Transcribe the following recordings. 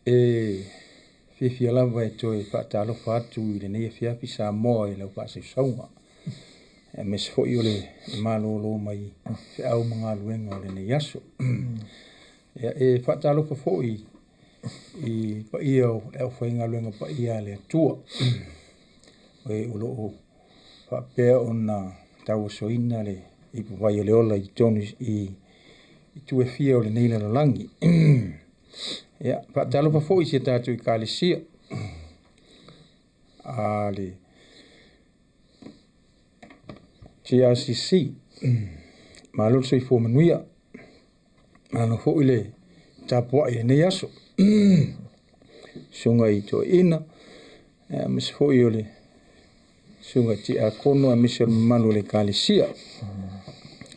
Fifia lava e toi whaatalo whaatu I le nei fiafi sa moa I lau whaase saunga. Me se fo I ole malolo mai au mga luenga o le nei aso. Whaatalo fo I pa ia o whainga luenga pa ia le atua. Ulo o whaapea o na tau soina le I puwai le ola I tonu I tue fia o le nei lalolangi. Whaatalo fo I se tātou I kālesia. Le TRCC. Malo so I fo manuia. Malo fo I le tapua I nei aso. Sunga I to ina. Mis fo I ole. Sunga ti a kono a misel malo le kālesia.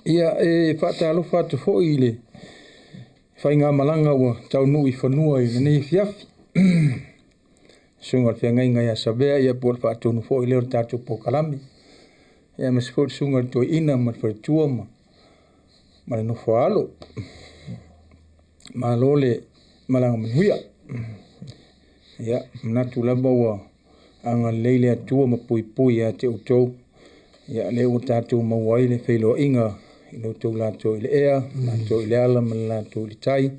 Ia whaatalo whaatu fo I le whainga malanga ua tau nui whanua I le nei fiafi. Sunga whia ngai ngai a sabea ia puat whaatonu fo I leo tātou pokalami. Ia mas fo sunga to ina ma whaitua ma le no whaalo. Ma lole malanga manuia. Ia mnatu laba ua anga leile atua ma pui pui a te utou. Ia leo tātou mawai le whailo inga I no tau lato I le ea, lato I le ala, ma lato I le tai.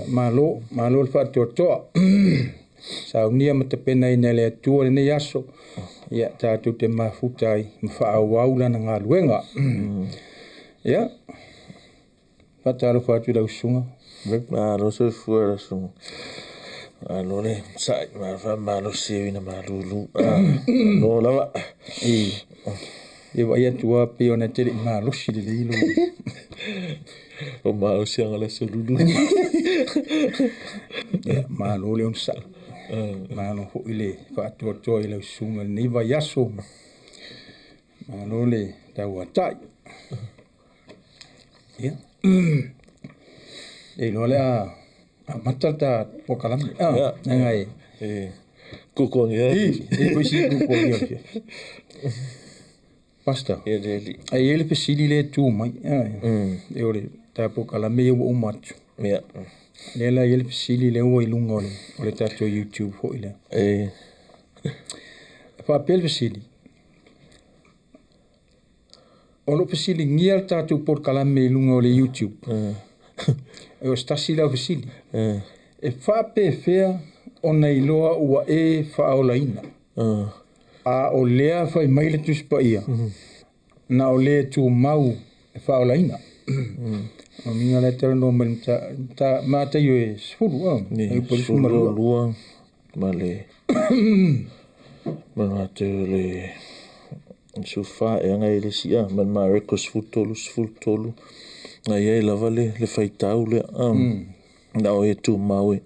Malo le whaatua toa. Sa unia ma te pena I le atua le nei aso. Ia tātou te mafutai, ma whaawau lana ngā luenga. Ia. Whaatalo whaatu lau sunga. Malo se fuera sunga. Malo le, sai, malo sewina malulu. No lava. Ia tua pe ona tele malo si le ilo. O malo si anga le solulu. Ia malo le on sa. Malo ho ile whaatua toa I lau sunga nei vai aso. Malo le tau atai. Ia. Lo le a matata pokalami. Ngai. Kukongi. Koisi kukongi. Pasta. Ai ele pesili le tu mai. E ole ta pokalami o matu. Ia. Lela ele pesili le o ilunga ole tato YouTube ho ile. Fa pel pesili. Olo pesili ngia tato pokalami ilunga ole YouTube. E o stasi la pesili. E fa pe fea ona iloa ua Faaolaina. A o lea fai maile tuspa ia. Na o lea tu mau Faaolaina. O minga le tera no ma te yo e sfuru. Sfuru lua. Ma le. Ma te le. Sufa e anga ele sia. Ma rekos futolu. Na ia lava le faitau le. Na o e tu mau e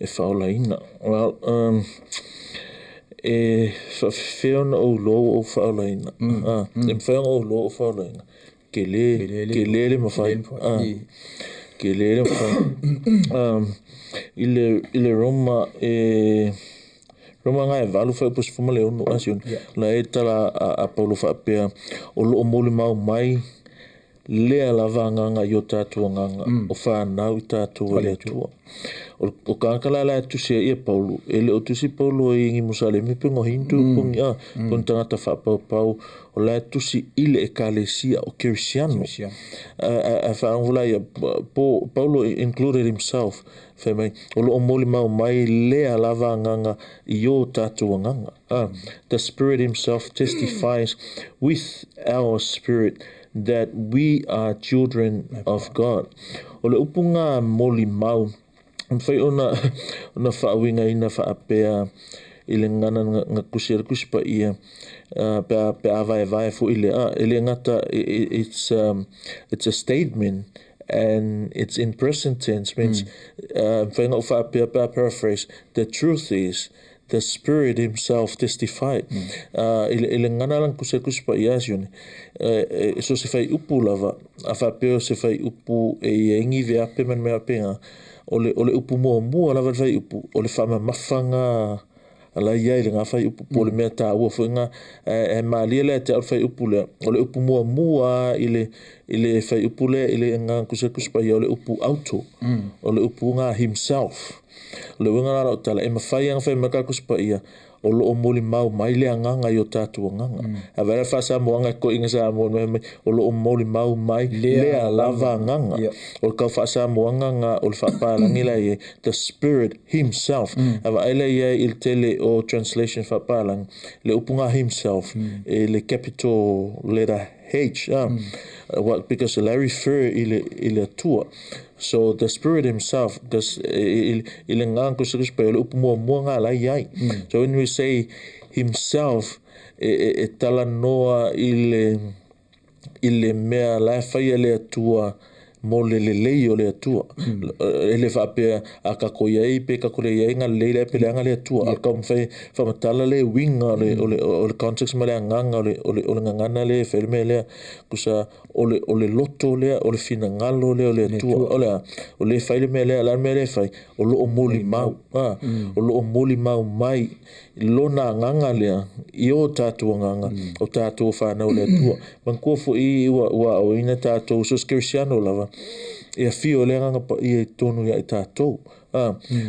Faaolaina. Well, feona o lo o Faaolaina. Feona o lo o Faaolaina. Ke le mafai. Ke le mafai. Ile Roma Roma ngai valu fai pos fuma le onu asion. La tala a Paulo whaapea o lo o moli mau mai lea lava nganga yo tātua nganga o whanau I tātua le atua. O kākala la tusia ia Paulo. Ele o tusi Paulo I ngi Musalemi pengo hindu pungi kon tangata whapau o la tusi ile e kālesia o Kirisiano. A whaangula ia Paulo included himself. Whamai, o lo o moli mau mai lea lava nganga I o tātua nganga. The Spirit himself testifies with our spirit that we are children of God. O le upunga moli mau. Mwhai ona whaawinga ina whaapea I le ngana ngā kusipa ia pe awai fu ile. Ele ngata, it's a statement and it's in present tense. Means, mwhai ngā whaapea paraphrase, the truth is, the Spirit himself testified. Ile ngana lang kusipa ia sione. So se whai upu lava, a whaapea se whai upu e ingi vea pe man mea penga. Ole upu mua lava whai upu. Ole whama mawhanga ala ia le ngā whai upu pole mea tā ua whainga e maalia lea te al whai upu lea. Ole upu mua ile whai upu lea ile ngā kuspa ia ole upu auto. Ole upu ngā himself. Le winga la tala e mafai anga fai maka kuspa ia o lo moli mau mai le nganga yo tatu nganga a vera fa sa moanga ko inga sa mo o lo moli mau mai le lava nganga o ka fa sa moanga nga o fa pa langi la ye the spirit himself ava ele ye il tele o translation fa pa lang le upunga himself e le capital letter H what because Larry Fur il tua. So the spirit himself does ilengang ko sa spell upmo nga la yai. So when we say himself talanoa ile mea la fai le tua mo le le tua ele fa pe aka ko ye pe ka ko ye nga le pe nga le tua ka fai fa matala le winga le context ma le nganga le ngana le ferme le kusa ole loto le ole fina ngalo le tua ole fai le mele la mele fai o lo moli mau o lo moli mau mai lona nganga le io tatu nganga o tatu fa na le tua man ko fo I wa o ina tatu so cristiano lava e fio le nganga pa I tonu ya tatu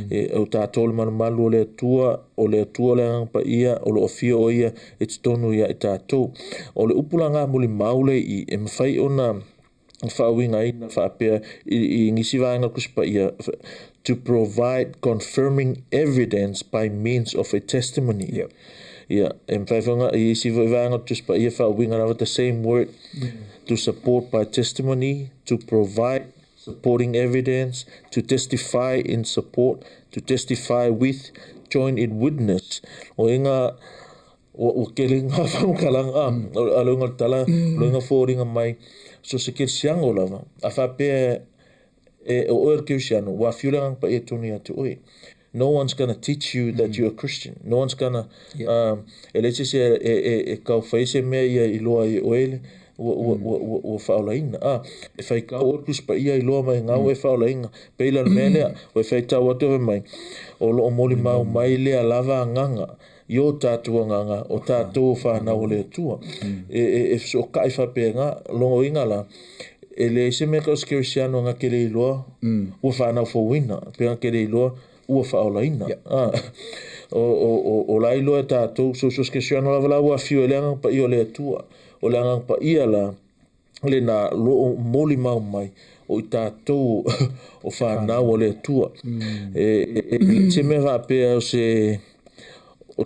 e o tatu man malu le tua le nganga pa ia o lo fio o ia it's tonu ya tatu o le upulanga moli mau le I e mfai ona Faaolaina ina faapea I ngisi vaenga kuspa ia to provide confirming evidence by means of a testimony. Yeah, and faifanga isi vaenga kuspa ia Faaolaina the same word to support by testimony, to provide supporting evidence, to testify in support, to testify with, join in witness. O inga o kelinga famkalang alunga tala lunga foringa mai so se kirsiango lava a fa pe o kirsiano wa fiulang pa etunia to oi no one's going to teach you that you're a Christian no one's going to let's say ka faise me ia iloa oele o Faaolaina e fai ka o kuspa ia iloa mai ngau e Faaolaina peila mele o fai ta wato mai o lo moli mau mai le lava nganga yo tatu nganga o tatu fa na ole tua e so kai fa penga longo ingala ele se me ka skrisiano nga kele iloa o fa na fo wina penga kele iloa o Faaolaina o la iloa tatu so skrisiano la vala wa fio le pa io le tua o le pa ia la le na lo moli mau mai o tatu o fa na ole tua se me va pe o se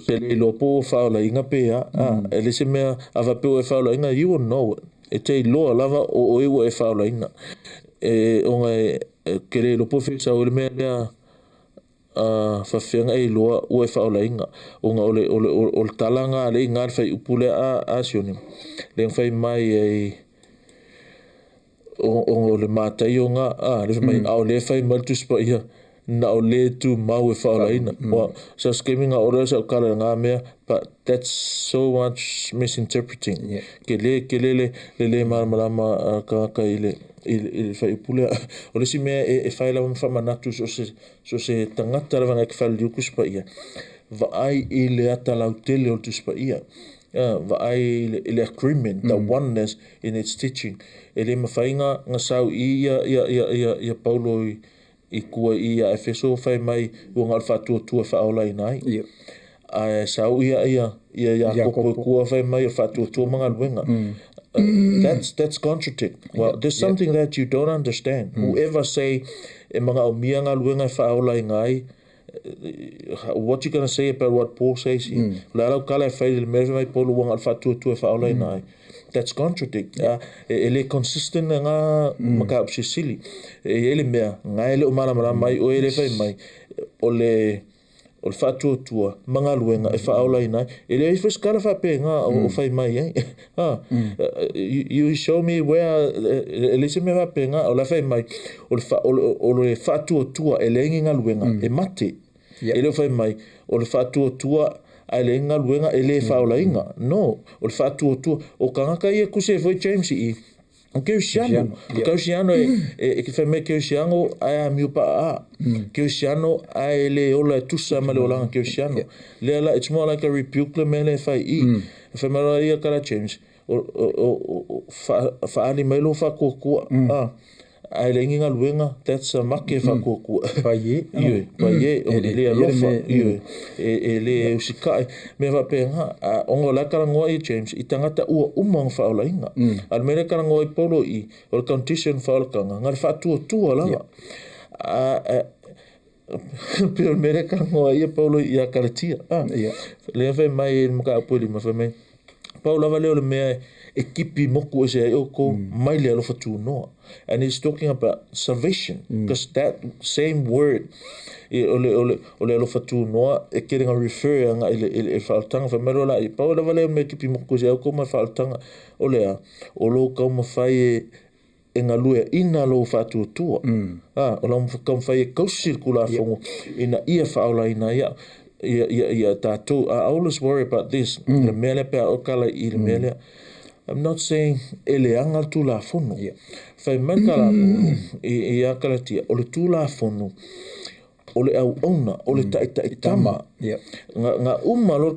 le lopo Faaolaina pea ele se mea ava pe o Faaolaina you will know it e te loa lava o e Faaolaina onga kere lopo fesa o le mea lea fa fenga e loa o Faaolaina onga o le talanga le ngar fai upule a Sione le fai mai o le matai o nga le mai au le fai maltus pa ia na o le tu mau e Faaolaina so screaming out orders o kala nga mea but that's so much misinterpreting le malama ka ile fai pule o le si mea e fai la fa manatu so se tangata la vanga ke fai liukus pa ia va ai ile ata lautele o tus pa ia va ai ile agreement the oneness in its teaching ele mafainga nga sau ia Paulo I kua ia Efeso fai mai o ngal fatua Faaolaina ai a sau ia ko kua fai mai fatua manga luenga that's contradict well there's something that you don't understand whoever say e manga o mianga luenga Faaolaina ai what you going to say about what Paul says here la kala fai le mai Paulo o ngal fatua Faaolaina ai that's contradict ele consistent nga maka sili ele mea nga ele o mala mai o ele fai mai o le fatu tua manga luenga e Faaolaina ele fes kala fa pe nga o fai mai you show me where ele se me va pe nga o la fai mai o le fatu tua ele nga luenga e mate ele fai mai o le fatu tua ale nga luenga ele Faaolaina no o fatu o kanga kai ku se foi James o Cristiano e ke feme Cristiano ai mi pa Cristiano ai le ola tusa male ola Cristiano le la it's more like a rebuke le mele fai feme ia kala James o fa ani mai lo fa ko ai le nginga luenga that's a make fa ko Paie. paie o le alofa le usikai me va penga ongo la kala ngoi James I tangata ua umang Faaolaina al mele kala ngoi Paulo I o condition Faaolakanga ngal fa tua la pero mele kala ngoi Paulo I Karatia le fa mai maka poli ma fa mai Paulo va le me ekipi moku se o ko mai le alofa tu no and he's talking about salvation because that same word ole alofa tu no e keringa refer nga ele faltanga fa merola I Paulo va le me ekipi moku se o ko mai faltanga ole o lo ka mafai nga lue ina lo fatu tua o lo ka mafai ko circular fongo ina ia Faaolaina ia tatu I always worry about this le mele pe o kala I le mele I'm not saying ele anga tu la fono fai mankala I akalatia o le tu la fono o le au ona o le taitama nga lo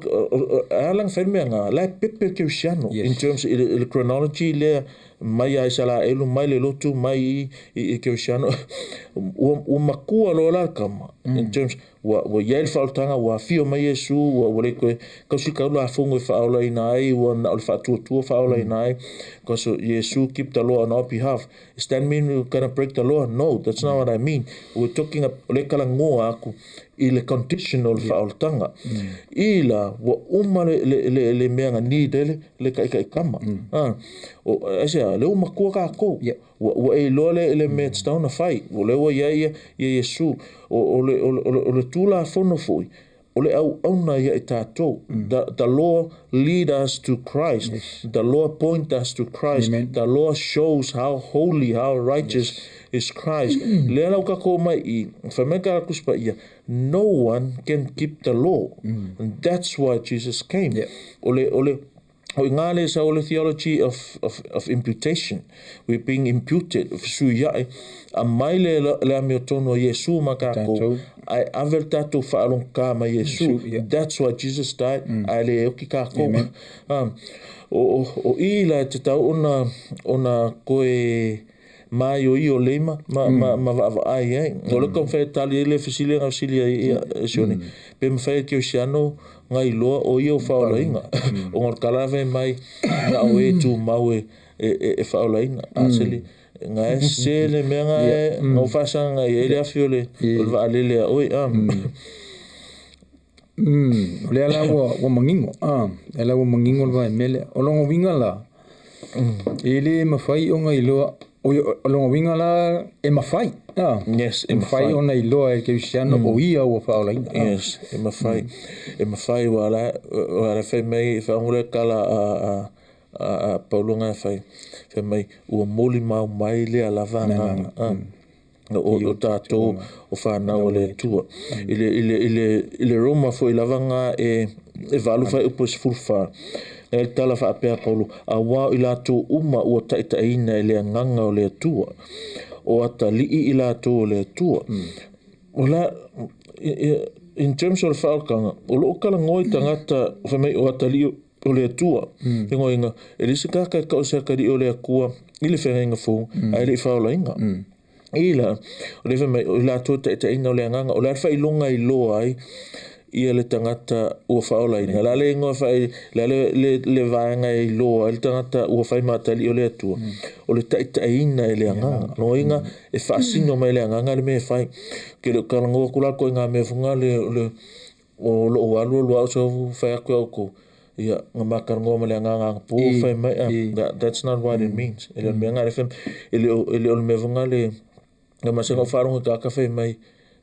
alang fai me nga la pepe ke usiano in terms of the chronology le mai ai sala elu mai le lotu mai I ke usiano o makua lo la kama in terms wa yel faltanga wa fio mai Yesu wa le ko kasi ka la fongo Faaolaina ai wa na o fatu Faaolaina ai because Yesu keep the law on our behalf does that mean we're going to break the law? No, that's not what I mean. We're talking le kala ngoa aku I le conditional Faaoltanga ila wa le meanga ni le kai kama o asia le makua ka ko wa e lole le met down a fight o le wa ia Yesu o le tula fono foi o le au ona ia tato the law lead us to Christ the law point us to Christ the law shows how holy how righteous is Christ le ala ka ko mai I fameka kuspa ia no one can keep the law and that's why Jesus came ole o ngale sa ole theology of imputation we're being imputed su ia a mai le me tono Yesu makako ai avertato faalon kama Yesu that's why Jesus died ale okikako o ila te tau ona koe mai o io lema ma va ai o le kon fe tali le fisile nga silia Sione pe me fe ke Siano nga iloa o io Faaolaina o ngor kalave mai na o tu mawe e Faaolaina aseli nga sele menga no fasanga ele afiole o va alele oi le ala wo mangingo ela wo mangingo va mele o longo winga la ele mafai o nga iloa o longo winga la e mafai yes e mafai ona iloa e ke Siano o ia o Faaolaina yes e mafai wala fe mai fa ngule kala a Paulo nga fai fe mai o moli mai le alavanga o tato o fana o le tua ile Roma foi lavanga e valu fai upos fulfa el tala fa pe Paulo a wa ila to uma o taitaina le nganga o le tua o atali ila to le tua ola in terms of Faaolakanga o lo kala ngoi tangata fa mai o atali o le tua ngoinga elise ka o se kari o le akua ile fenga fo ai le Faaolaina ila o le mai o la to taitaina o le nganga o la fa ilonga iloa ai ia le tangata ua Faaolaina la le ingoa fai le vaenga iloa le tangata ua fai matali o le atua o le taitaina e le anganga no inga e faasino mai le anganga le me fai ke le kalangoa kula ko inga me funga le o lo alu au so fai aku ko ia nga makarangoa ma le anganga po fai mai that's not what it means ele me nga le fem ele o me funga le nga masenga faronga ka fai mai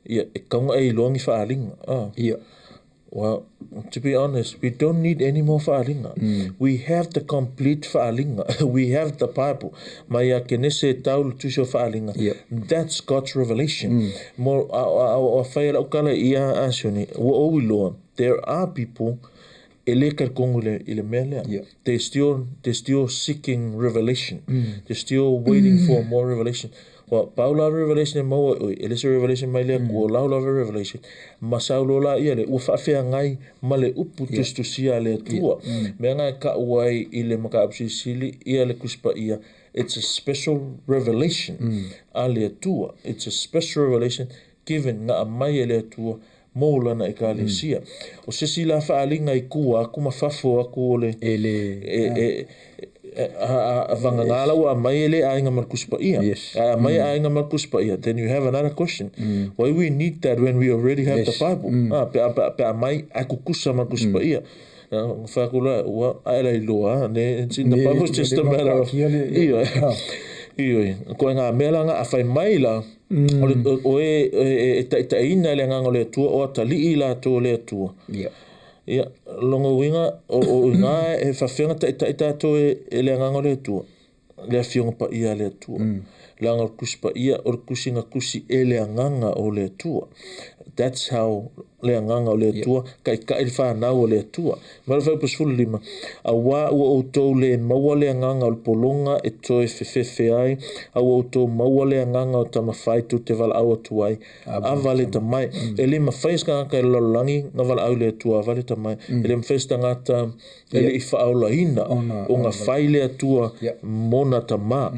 ia e kaunga e longi faalinga ia well, to be honest, we don't need any more Faaolaina. We have the complete Faaolaina. We have the Bible. Maya kenese taul tusho Faaolaina. That's God's revelation. More ukala ia asoni wo oiloa. There are people eleka kongole ile mele. They're still seeking revelation. They're still waiting for more revelation. Well, Paula revelation mo Elisa revelation mai le ko laula revelation masaulo la ia le ufa fe ngai male upu testu sia le tua me nga ka wai ile maka sili ia le kuspa ia it's a special revelation. A le atua, it's a special revelation given ngā mai e le atua mōlana e ka le sia. O se si la whaalinga I kua aku mawhafo aku o le vangangala wa mai ele ainga markuspa ia. Mai ainga markuspa ia. Then you have another question. Why we need that when we already have the Bible? Pe mai akukusa markuspa ia. Whakula wa aela iloa. It's in the Bible, it's just a matter of ko ngā mea nga a whai mai la o e taina le nganga le tua o tali I la tō le tua. Ia, longo winga o ngā e whawhenga ta tō e le nganga le tua. Le whionga pa ia le tua. Le anga kusi pa ia o kusi ngā kusi e le nganga o le tua. That's how le nganga o le tua kai il whanau o le tua. Mara whai pasfulu lima. A wā ua o tō le maua le nganga o le polonga e toi whewhewhe ai. A ua o tō maua le nganga o ta mawhai tu te wala au atu ai. A vale ta mai. E le mawhai ska ngaka e lalolangi ngā wala au le tua a vale ta mai. E le mawhai ska ngata e le I Faaolaina o ngā whai le atua mona ta mā.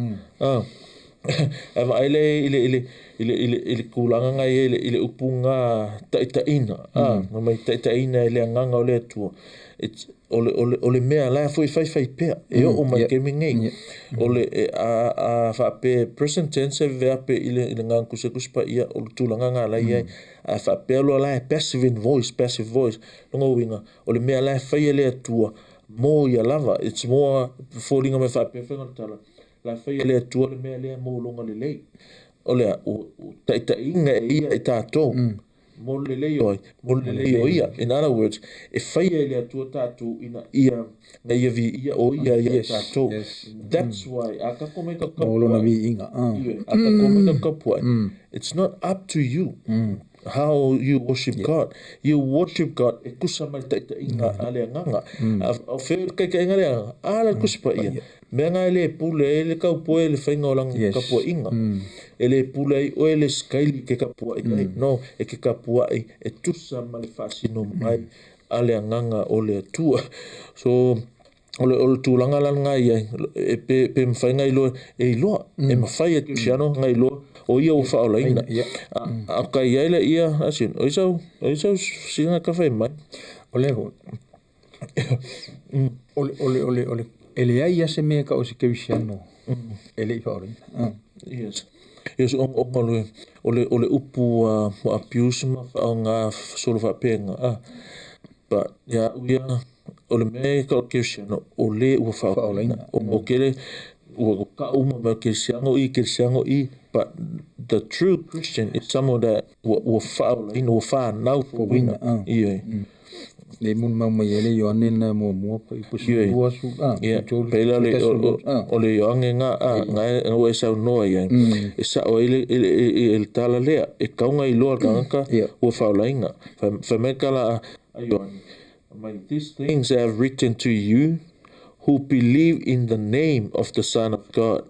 Ava ele ile kulanga ngai ile upunga taitaina mai taitaina ile nganga ole tu it's ole mea la foi fai pe e o mai ke mingi ole a fa pe present tense verb ile nganga kuspa ia o tulanga ngala ia a fa pe lo la passive voice ngo winga ole mea la fai ile tu mo ia lava it's more falling me fa pe tala la fai ile tu ole mea le mo longa le ole taitainga ia e tātou. Moleleo ia. In other words, e whaia ia tua tātou ina ia ngai vi ia o ia ia tātou. That's why a ka kome ka kapua. A ka kome ka kapua. It's not up to you how you worship God. You worship God e kusa mai taitainga ale nganga. A whewere kai inga rea ala kuspa ia. Mea ngai le pule e le kaupoe le whainga o lang kapua inga. E le pule ai o e le skaili ke kapua inga. No, e ke kapua ai e tusa ma le whasino mai ale nganga o le atua. So, ole tūlanga lan ngai ai. E pe mwhainga iloa e iloa. E mawhai e kiusiano ngai iloa o ia o Faaolaina. A kai ai le ia asin. O isau singa ka whai mai. Ole ho. Ole. Ele ai ase mea ka o se kiusiano. Ele I Faaolaina. Yes, ole upu mo abuse ma o ngā solo whapenga. But ya uia ole mea ka o kiusiano o le ua Faaolaina. O kere ua ka uma ma kirisiango I. But the true Christian is someone that ua Faaolaina, ua whanau for wina. Ie. Le mun mai ele yo anena mo pa ipusu su pela le ole yo nga o esa no ia esa o ele tala le e kaunga iloa kanka o Faaolaina fa me kala ayo these things I have written to you who believe in the name of the Son of God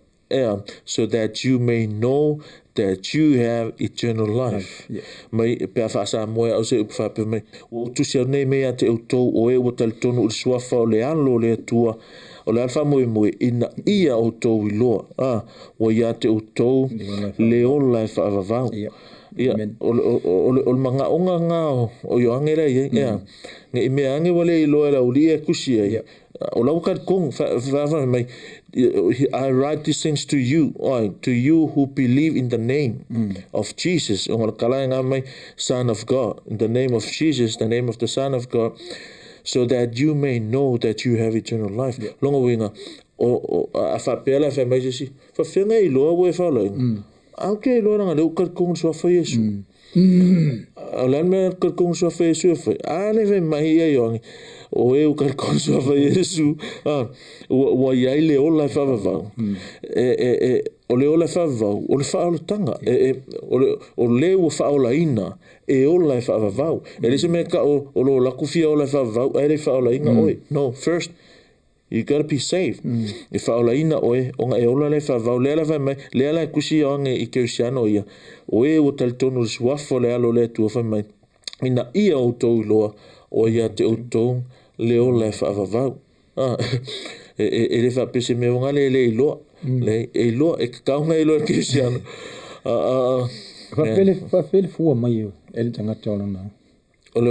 so that you may know that you have eternal life. Mai pe fa sa mo o se fa pe mai o tu se nei me ate o to o e o tal tonu o swafa o le alo le tua o le alfa mo ina ia o to iloa o ia te o to le o life of va ia o manga onga nga o yo angera ia nge me ange wale iloa la ulia kusia o lau ka kong fa mai I write these things to you who believe in the name of Jesus, Son of God, in the name of Jesus, the name of the Son of God, so that you may know that you have eternal life. Longa winga, a whapela mai si, whawhenga iloa ue whaolainga. Okay, iloa nga leo karkong swa wha Yesu. O lan mea karkong swa wha Yesu e whai. Ne mai ia iongi. O e o karkong swa wha Yesu. Wa iai le ola e whawavau. O le ola e whawavau. O le whaolotanga. O le ua Faaolaina. E ola e whawavau. E lese mea ka o lo lakufia ola e whawavau. E le Faaolaina oi. No, first, you gotta be saved. E Faaolaina oe. O nga e ola le whawavau. Lea la whai mai. Lea la e kusi o ange I keusiano ia. O e o talitonu le suafo le alo le tua whai mai. Ina ia o tau iloa. O ia te o tau. Le ola e whaavavau. E le whapese me o ngale le iloa. le iloa e kaunga iloa ke siano Fafele fua mai el tangata olana. Ole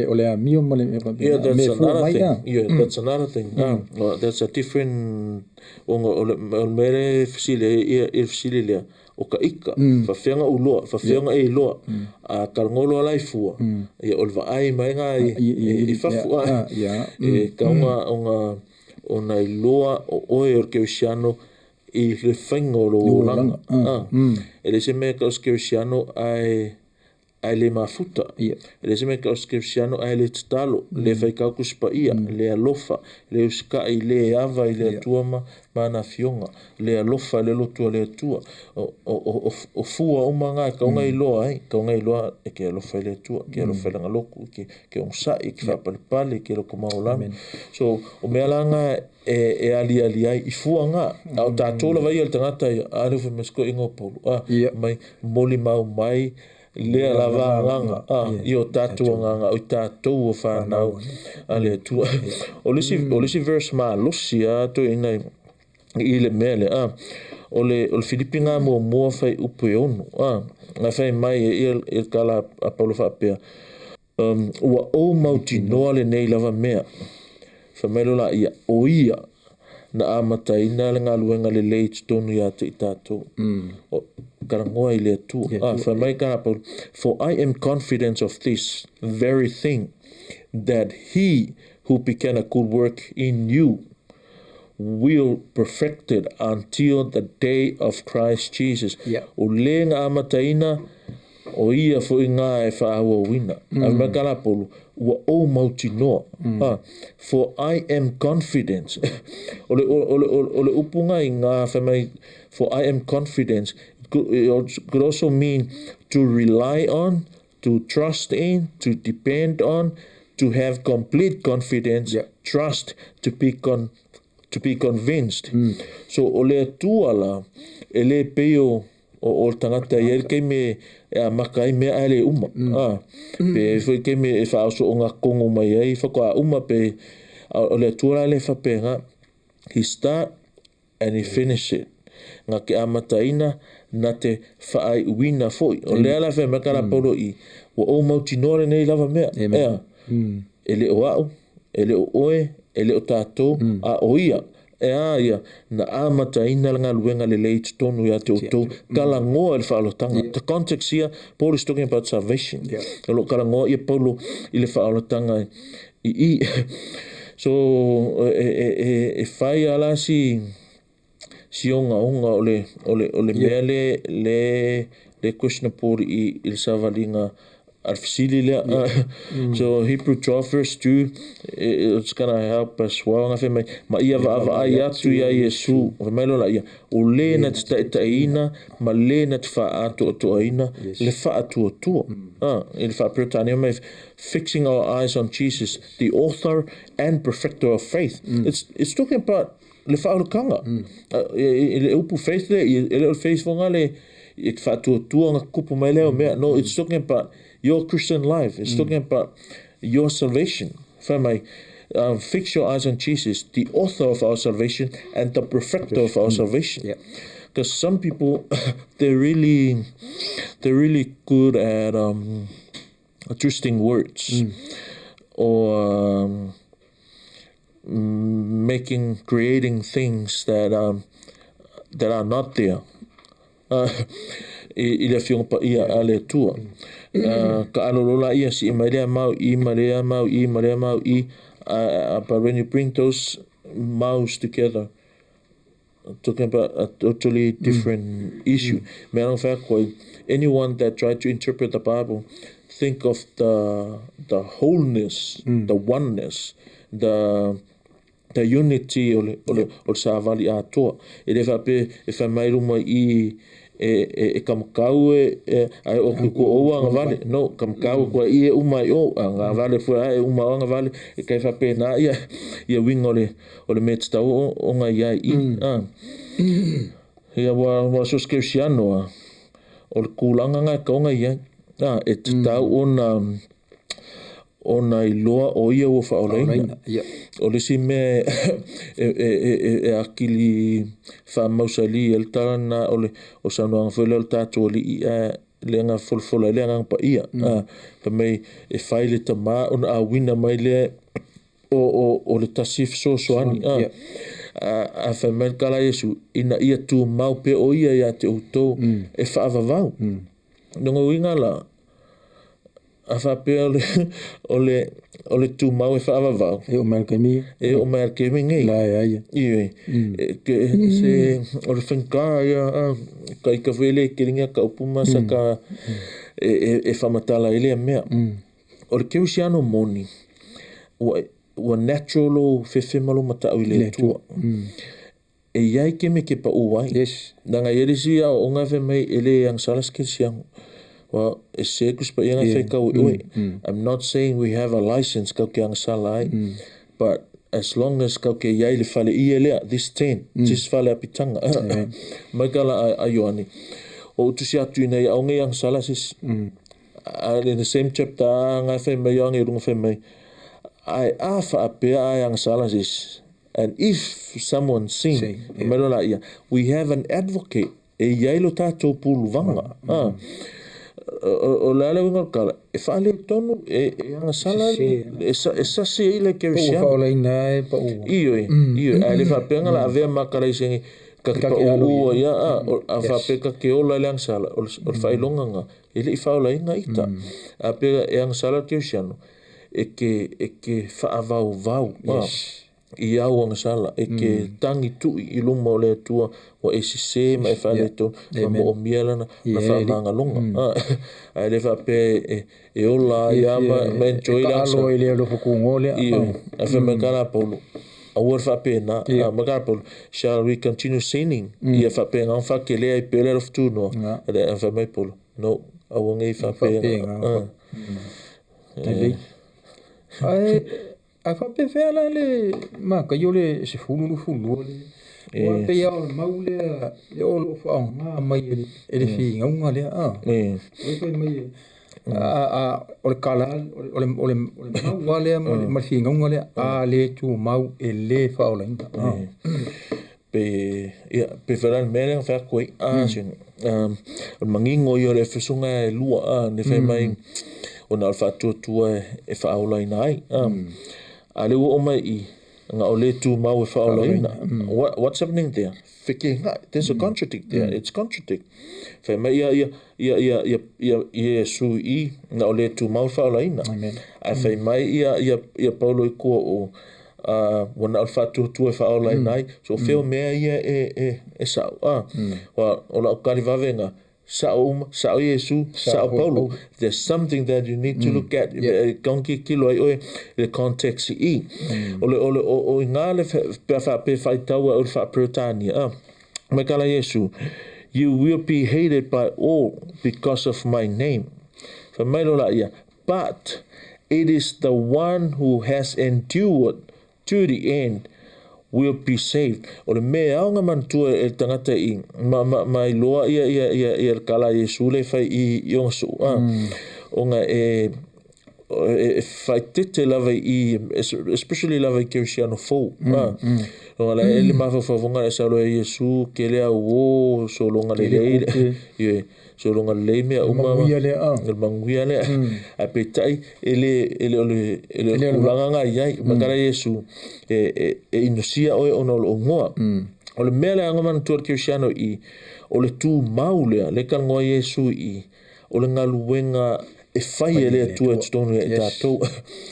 Ole a mio mole yeah, that's another thing. Yeah, that's another thing. Well, that's a different ole mere fisile le o ka ika fa fenga uloa fa fenga e loa a kalngolo lai fua ia olva ai mai nga I fafu e kaunga ona iloa o oe o keusiano I le whaingo lo langa e le se mea ka keusiano ai le mafuta le se mea ka keusiano ai le tatalo le whaikau kuspa ia le alofa le usika I le ava I le tuama mana fionga le alofa le lotua le tua o fua umanga kaunga iloa kaunga iloa e ke alofa le tua ke alofa le ngaloku ke onsai ke whapalipale ke loko maolami so o mea langa e ali ai I fua nga au tātola vai al tangata a rewhi mesko ingo polu mai moli mau mai lea lava nganga I o tātua nganga o tātou o whanau a le tua o lisi verse maa losi to inai I le mea le o le Filipi ngā mua whai upu e onu ngā whai mai e kala a Paulo whapea ua o mauti noa le nei lava mea whamelo la ia o ia na amata ina le ngā luenga le lei tonu ia te I tātou o karangoa I le atua whamai ka Paulo for I am confident of this very thing that he who began a good work in you will perfect it until the day of Christ Jesus. O le ngā amataina o ia fo I ngā e whaaua wina. A makala polu, ua o mauti noa. For I am confident. Ole upunga I ngā whamai, for I am confident. It could also mean to rely on, to trust in, to depend on, to have complete confidence, trust, to be convinced. So o le tuala e le peo o tangata I kei me a makai me a le uma. Pe foi kei me e whaoso o ngā kongo mai ai whako a uma pe o le tuala le whapenga he start and he finish it. Ngā ke amataina na te whaai uina foi. O le ala whai makara polo I o mauti nore nei lava mea. E le o au, e le o oe, e le o tātou, a o ia, ia, na amata ina ngā luenga le leit tonu ia te o tau, kalangoa le whaalotanga. The context here, Paul is talking about salvation. Kalangoa ia Paulo I le whaalotanga I. So, e whai ala si onga o le mea le question Paul I le savalinga arfisili lea. So Hebrew 12 verse 2 it's gonna help us well ngafe ma ia va ai atu ia Yesu va mai lola ia o le na ta ina ma le na fa atu to ina le fa atu to il fa pretania mai fixing our eyes on Jesus the author and perfecter of faith. It's talking about le fa o kanga le upu faith le faith fonga le ik fa atu nga kupu mai le me no it's talking about your Christian life. It's talking about your salvation. Fix your eyes on Jesus, the author of our salvation and the perfecter of our salvation. Because some people, they're really good at twisting words or creating things that are not there. I le fionga ia ale tua. Ka alolola ia si marea mau I but when you bring those mouths together talking about a totally different issue. Anyone that tried to interpret the Bible think of the wholeness, the oneness, the unity o sa vali atoa. E le fape e fa mai ruma I e kamkau ai o ko o nga vale no kamkau ko I uma o nga vale foi ai uma nga vale e kai fa pena ia wingole o le metsta o nga ia ia wa so skesiano o le kulanga nga ka nga ia e tau ona ona iloa o ia ua Faaolaina. O le si me e akili whaamausali e le tarana o saunoanga whele o le tātua li i lenga folfola lenga pa ia. Pa mei e whai le tama ona a wina mai le o le tasif soani. A whai mai kala Yesu ina ia tu mau pe o ia te utou e whaavavau. Nungo inga la a whapea o le tu mau e whaavavau. E o merkemi. E o merkemi ngei. La ia. Iwe. Se o le whenkaa ia ka ika wele ke ringa ka upuma sa ka e whamatala ele a mea. O le keusiano moni ua natural o whewhemalo matau i le tua. E iai ke me ke pa uai. Yes. Nanga yerisi a o ngawe mai ele ang salas ke siangu. Well, I'm not saying we have a license kau ke ang salai, but as long as kau ke iai le fale ia lea, this 10, just fale apitanga. Mai kala ayuani. O tusi atu ina ia onge ang salas is, in the same chapter, ngai whai mai ange runga whai mai, ai a wha apea ai ang salas is, and if someone sing, we have an advocate, e iai lo tātou pulu vanga. O lale winga kala e whaale tonu e anga sala e sasi e le keu siang Faaolaina e pa ua iyo a le whapenga la avea makara isengi ka pa ua ia a whapeka ke ola le anga sala o le whailonga nga e le i Faaolaina ita a peka e anga sala keu siano e ke whaavau vau i au anga sala e ke tangi tui i luma o le tua wa e sise ma e whale tonu ma mo o mielana ma whamanga longa a le whape e ola i ama ma enjoy le asa alo i le alo whakungo le a whamekara Paulo a ua whape na makara Paulo shall we continue sinning i a whape ngā whake lea i pele rof tūnoa a whamei Paulo no a ua ngai whape ai whape whea la le maka i ole se fulu le ua pe ia o mau le o lo whao ngā mai e le whi ngaunga le oi mai o le kalal o le mau wa le ma whi ngaunga le a le tu mau e le Faaolaina pe wharan mele ang whea koe o mangingo i o le whesunga e lua ne whai mai o na alwhatua tua e Faaolaina ai a le ua o mai i nga o le tu mau e Faaolaina what's happening there there's a contradict there it's contradict whai mai ia su i nga o le tu mau Faaolaina a whai mai ia Paulo i kua o wana alwhatua tua e Faaolaina ai so wheo mea ia e sao o la o kari wawenga sao Yesu, sao Paulo. There's something that you need to look at. Konki kilo ai oe le context i. O ngā le pe whai taua o le wha Britania. Mai kala Yesu, you will be hated by all because of my name. Fa mai lo la ia. But it is the one who has endured to the end will be saved. O le mea aonga mantua e tangata i ma iloa ia kala Yesu le fai i onga su o nga e fai tete lava i especially lava i keusiano fou o nga la ele mawhawhawonga e salo e Yesu ke lea uo so longa le leile so longa le leime a uma manguia lea a petai ele kulanga nga iai makara Yesu e inosia oe ona o ngoa o le mea le angaman tuar keusiano i o le tu mau lea le kangoa Yesu i o le ngaluenga e fai ele tua e tonu e tātou.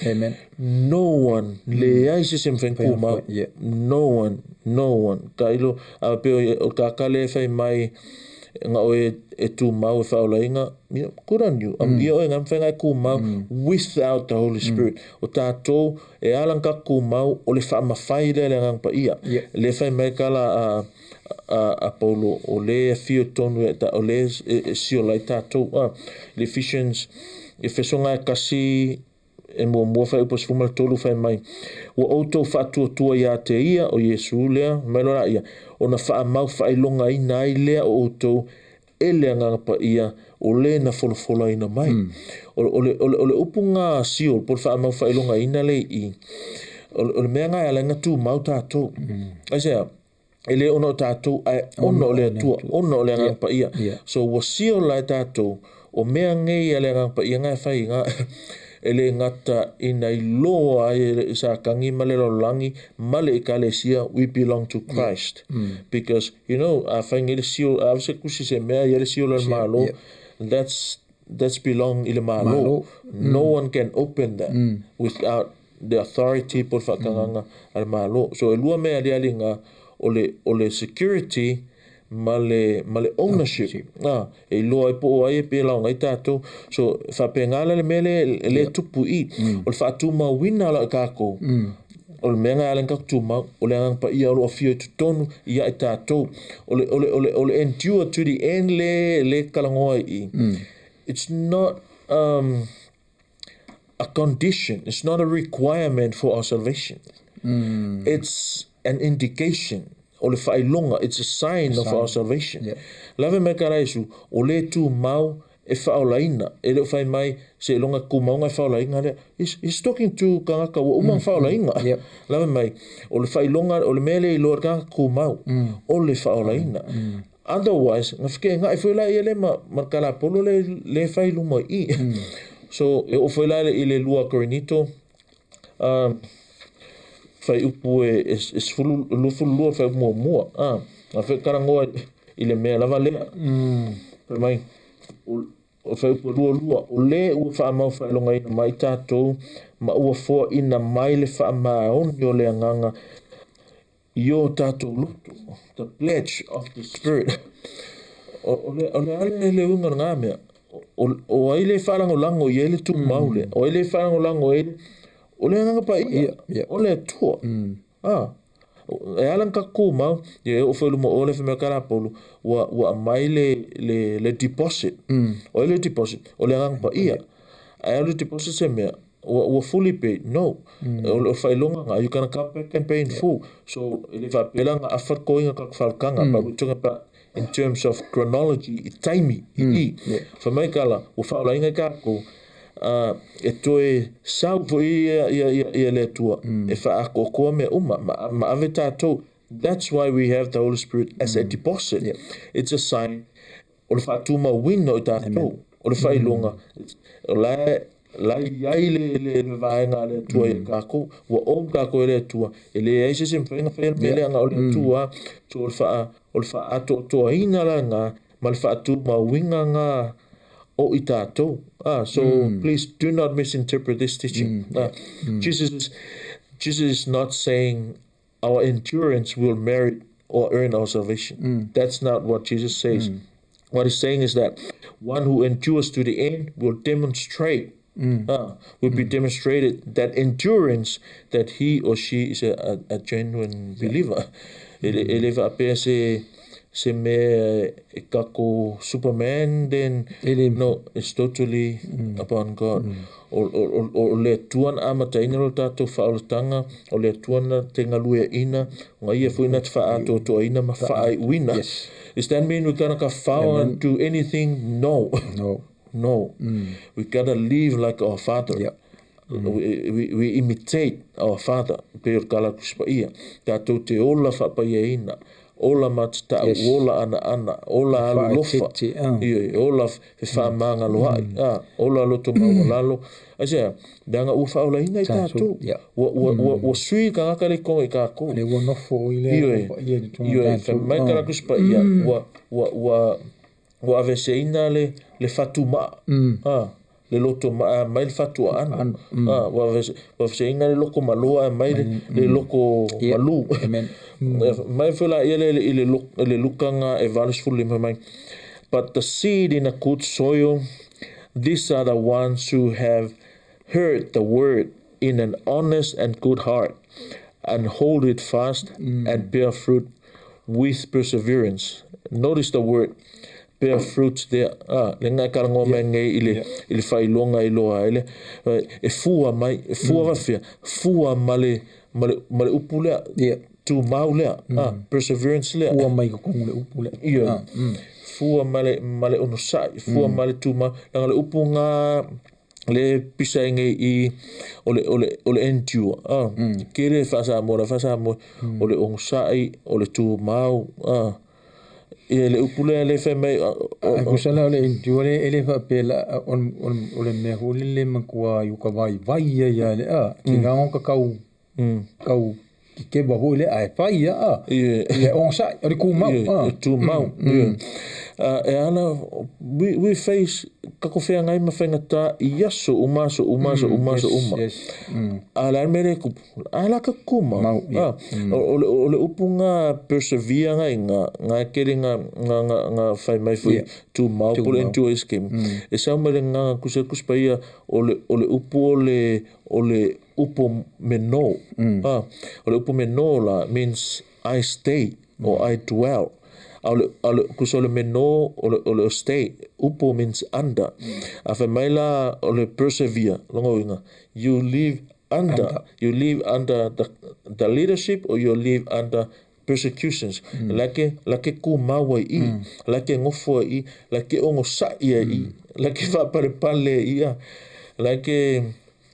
Amen. No one le ai se semfenku mau. No one. Ka ilo a peo o kakale e fai mai nga o e tu mau e Faaolaina. Good on you. Ia o e ngam whengai ku mau without the Holy Spirit. O tātou e alanka ku mau o le wha mafai le ngang pa ia. Le fai mai kala a Paulo o le fio tonu e ta o le sio lai tātou le Ephesians Efeso kasi e mua fai upos fumal tolu fai mai o auto whaatua ia te ia o Yesu lea mai lora ia o na wha mau whai longa i nai lea o auto ele anga pa ia o le na Faaolaina mai o le upunga sio por fa ma fa ilonga ina le I o le mea ngai ala nga tu mau tātou aisea ele ono tātou ai ono le tua ono le anga pa ia so wa sio la tātou o mea ngai ale anga pa ia ngai fai nga ele ngata ina iloa e sa kangi malelo langi male ekalesia we belong to Christ because you know fa ngele sio se kusi se mea ele sio le malo that's belong ile malo no one can open that without the authority por fa kanga al malo so elua mea ali nga ole security male ownership e loa po ai pe la ngai tato so fa pengala le mele le tupu I o fa tu ma wina la kako o le menga ala ka tu ma o le ang pa ia o fio tu tonu ia tato o endure to the end le kalangoa I it's not a condition it's not a requirement for our salvation it's an indication o le whailonga, it's a sign of our salvation. Lave me karaisu, o le tu mau e Faaolaina, e leo whai mai se longa kumaunga e Faaolaina, he's talking to kangaka wa umang Faaolaina. Lave mai, o le whailonga, o le mele I loa kangaka kumau, o le Faaolaina. Otherwise, nga whike nga e whaila I ele markala polo le whailuma I. So, e o whaila I le lua Korinito, fai upu es fulu lua fai mua a fai karangoa I le mea lava lea fai mai o fai upu lua o le ua wha mau fai longa ina mai tātou ma ua fua ina mai le wha maoni o le anganga I tātou luto the pledge of the spirit o le ale le unga ngā mea o ai le wharango lango I ele tu maule o ai le wharango lango ele o le nganga pa ia o le tua e alan ka kuma e o foi mo ole me kala polo wa mai le deposit o le deposit o le nganga pa ia e le deposit se me wa fully paid no o fai longa you can come back and pay in full so ele va pelanga afar koinga ka falkanga pa utunga pa in terms of chronology time fa mai kala o Faaolaina ka ko e toe sau po ia le tua e wha ako koa me uma ma ave tātou that's why we have the Holy Spirit as a deposit it's a sign o le whaatuma wina o tātou o le whailonga la iai le vaenga le tua I kako wa o kako le tua e le eise se mwhenga mele anga o le tua so o le wha ato toa ina la nga ma le whaatuma winga nga o I tātou. So please do not misinterpret this teaching. Jesus is not saying our endurance will merit or earn our salvation. That's not what Jesus says. What he's saying is that one who endures to the end will demonstrate, will be demonstrated that endurance that he or she is a genuine believer. Ele va apea se me kako Superman, then no, it's totally upon God. O le tuan amataina lo tātou whaolatanga, o le tuana te ngaluia ina, ngā ia fuina te whaato toa ina ma whaai uina. Does that mean we're gonna ka whao and do anything? No. We gotta live like our Father. We imitate our Father. Peo kala kuspa ia. Tātou te ola whapaia ina. Ola matata ola ana ola alu lofa ola fe whamanga loai ola loto mawalalo asea danga ua Faaolaina I tātou wa sui ka ngaka le konga I kako le ua nofo I le mai kara kuspa ia wa aveseina le whatuma le loto mai le whatua ana wa aveseina le loko maloa mai le loko malu mai fela ia le lukanga e valusful mai but the seed in a good soil these are the ones who have heard the word in an honest and good heart and hold it fast and bear fruit with perseverance. Notice the word bear fruits there. Le ngā karangoa mai ngai ili whailonga iloa ele e fua mai e fua wawhia fua male upulea tu mau lea perseverance lea ua mai ko kongu le upu lea fua male ono sai fua male tuma langa le upunga le pisainga I ole endure kere fasa mo ole ono sai ole tu mau le upule le fe mai kusala ole endure ele fa pela ole me hulile makua yuka vai ya le kinga ka kau ke ba ho le ai fai le on sai ole ku mau tu mau ana we face kako fea ngai mawhainga tā iaso umaso ala mere ku ala ka kuma ole upunga persevere ngai nga kere nga fai mai fui tu mau pule into escape e sa mere nga kuspaia ole upu ole upo meno ole upo meno la means I stay or I dwell kusole meno ole stay upo means under afa maila ole persevere longo inga you live under the leadership or you live under persecutions lake ku mawa lake ngofo lake ongo sa lake fa pale lake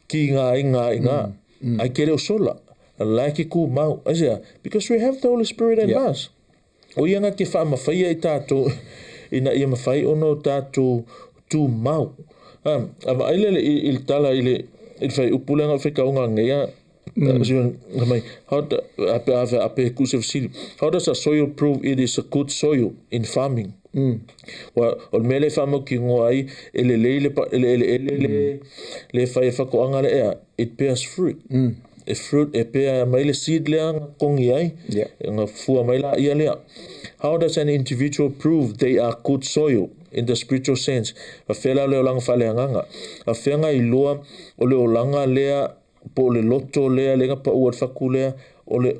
ki nga I kere sola lake ku mau asia because we have the Holy Spirit in us. O ianga ke wha mawhai ai tātou ina ia mawhai ono tātou tū mau. Ama aile il tala il whai upulanga whai kaunga ngeia how does a soil prove it is a good soil in farming? O mele wha ki ngoa ai le whai whakoanga le ea it bears fruit. A fruit e pea maile seed lea kongi ai nga fua maila ia lea. How does an individual prove they are good soil in the spiritual sense? A whela leo langa whaleanganga. A whenga iloa o leo langa lea po le loto lea lenga pa uat whaku lea o le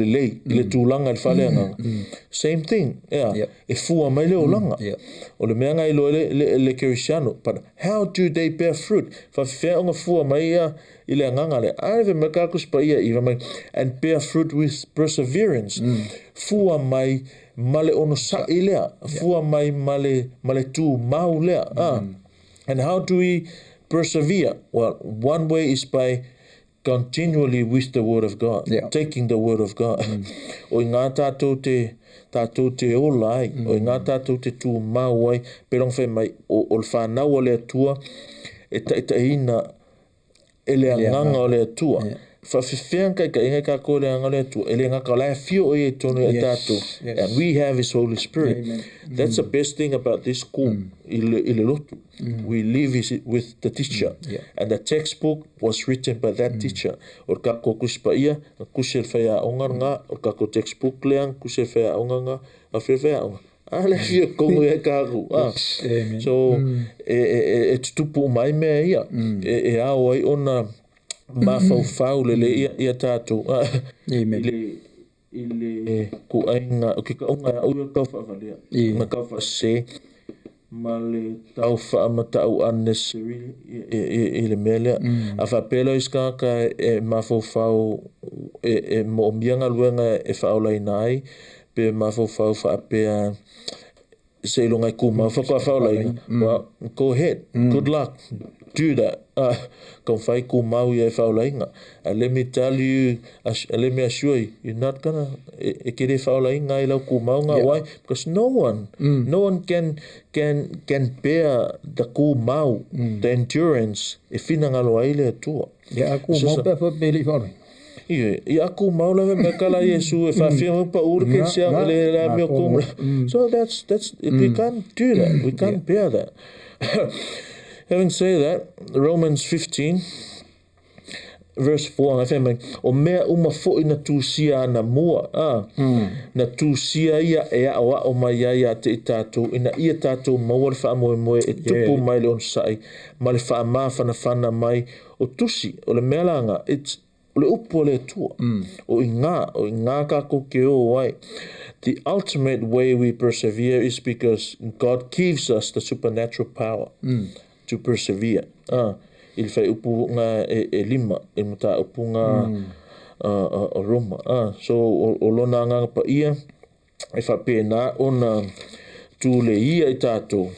lei le tūlanga le whaleanganga. Same thing. E fua mai leo langa. O le meanga iloa le kerisiano. But how do they bear fruit? Whawhea fua mai ia ile nganga le ave makakus pa ia iwa mai and bear fruit with perseverance fua mai male ono sa ilea fua mai male tu mau lea and how do we persevere? Well, one way is by continually with the word of God, taking the word of God. O ngā tātou te olai o ngā tātou te tu mau ai perong whai mai o le whanau o le atua e ina ele nganga o le atua fa fifenga ka inga ka ko le nganga le atua ele ngaka la fio o e tonu e tatu and we have his Holy Spirit. That's the best thing about this school ile lotu we live with the teacher and the textbook was written by that teacher or ka ko kuspaia kusel faya onga or ka ko textbook leang kusel faya onga a faya ale fio kongo e karu so e tupu mai me ia e ao ai ona mafau le ia tātou ile ku ainga o ki ka unga o ia kau whaavalea na kau whaase ma le tau whaamatau unnecessary ile melea a whapelo iska ka e mafau e mo mianga luenga e Faaolaina ai pe mafau whaapea se ilonga kuma Faaolaina. Well, go ahead. Good luck. Do that. Kau whai kumau ia Faaolaina. And let me tell you, let me assure you, you're not gonna e kere Faaolaina i lau kumau ngā wai, because no one can bear the kumau, the endurance, e whina ngalo ai le atua. Ia kumau pe whapeli whaoi. Ia aku mau la me kala Yesu e fa fia pa ur ke sia le la me kom. So that's we can't do that. We can't bear that. Having said that, Romans 15 verse 4 I think o mea uma fo ina tu sia na mua na tu sia ia e awa o mai ia te tatu ina ia tatu mau le fa mo e tupu mai le on sai ma le fa ma fana mai o tusi o le melanga it's le upo le tua o inga ka ko ke o wai. The ultimate way we persevere is because God gives us the supernatural power to persevere. Il fai upu nga e lima e mata upu nga Roma. So o lona nga pa ia e fa pena ona tu le ia I tātou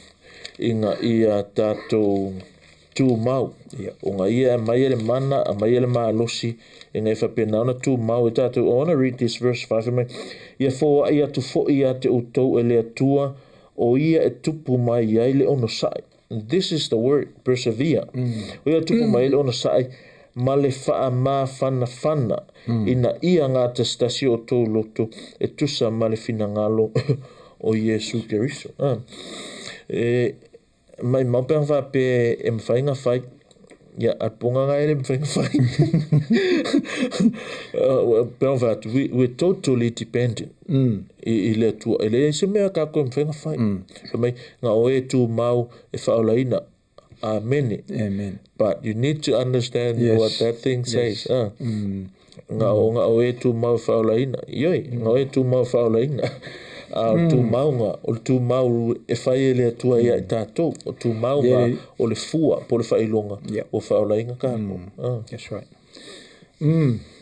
inga ia tātou tu mau o ngā ia mai ele mana a mai ele malosi inga whapena ona tu mau I tātou. I want to read this verse 5 ia fōa ia tu fo ia te utou ele atua o ia e tupu mai ia le ono sai. This is the word, persevere. O ia tupu mai le ono sai ma le wha ma whana ina ia ngā testasi o tō loto e tusa ma le whina ngalo o Yesu Keriso. Mai maupea wha pe e mwhainga whai ia apunga ngai ele mwhainga whai pea wha atu we're totally dependent I le atua ele se mea kako e mwhainga whai mai ngā oe tu mau e Faaolaina Amen. But you need to understand what that thing says. Ngā oe tu mau Faaolaina ioi ngā oe tu mau Faaolaina tu maunga o tu mau e whai ele atua ia I tātou o tu maunga o le fua po le whailonga o Faaolaina kako. That's right.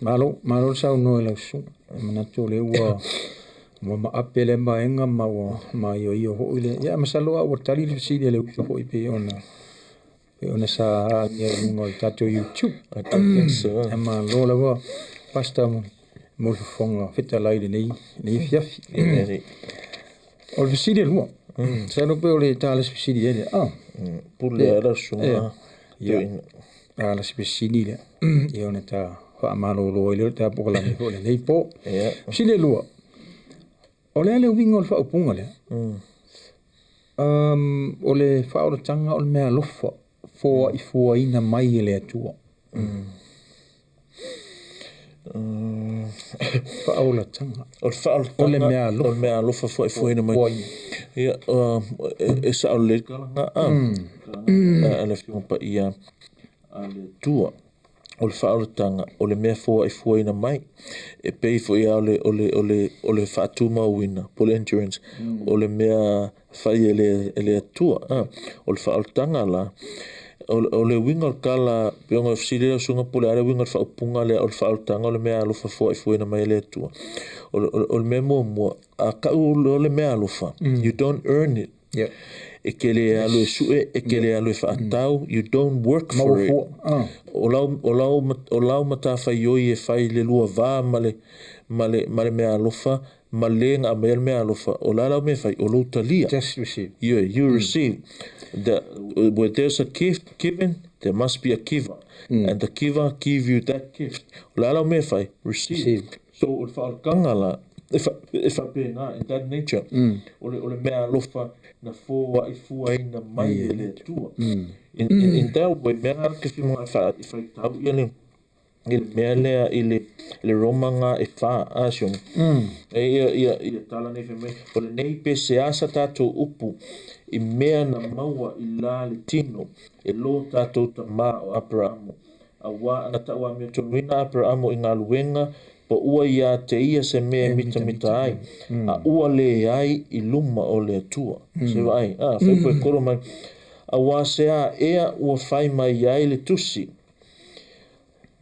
Malo sau no lau su manatu le ua ma apele maenga ma yo ho ile ya masalo o tali le sidi le ho ipe ona sa ya ngo tātou YouTube. I don't think so. Ma lo la pasta mo fonga feta lai nei fiafi. O le sidi lua. Sa no pe o le tala sidi ele. Pule ala sunga. Ala sidi le. E ona ta fa malo lo ile ta po la nei po. Sidi lua. O le ale wingo le whaupunga le. O le whaoratanga o le mea lofa fōa I Faaolaina mai le atua. Whaoratanga. O le mea lofa fōa I Faaolaina mai. Ia, e sa o le kalanga ale whimpa ia ale tua. O le whaoratanga, o le mea fōa I Faaolaina mai, e pei fo ia o le whaatuma uina, po le endurance, o le mea whai ele atua, o le whaoratanga la, o le winga o kala, pionga o fsirira sunga po le are winga o whaupunga le o le whaoratanga, o le mea alofa fōa I Faaolaina mai ele atua. O le mea mua, a kau o le mea alofa, you don't earn it. E ke le alo e sue, e ke le alo e whaatau, you don't work for it. O lau matawhai oi e whai le lua vā ma le mea alofa, ma le ngā mea mea alofa, o la lau mea whai, o lau talia. Just receive. You receive. Where there's a gift given, there must be a giver. And the giver give you that gift. O la lau mea whai, receive. So o le whaakanga la, e whapena, in that nature, o le mea alofa, na fōa I Faaolaina mai ele atua. In that way, mea ngara ke whima I whai tau ia le mea lea I le romanga e wha asion. Ia tala nei whemei, o le nei pe se asa tātou upu I mea na maua I la le tino e lo tātou ta mā o Abrahamo. A wā ana ta wā mea tonuina Abrahamo I ngā luenga po ua ia te ia se mea mita ai. A ua le ai I luma o le atua. Se vai, whaipoe koro mai. A wā se a ea ua whai mai ai le tusi.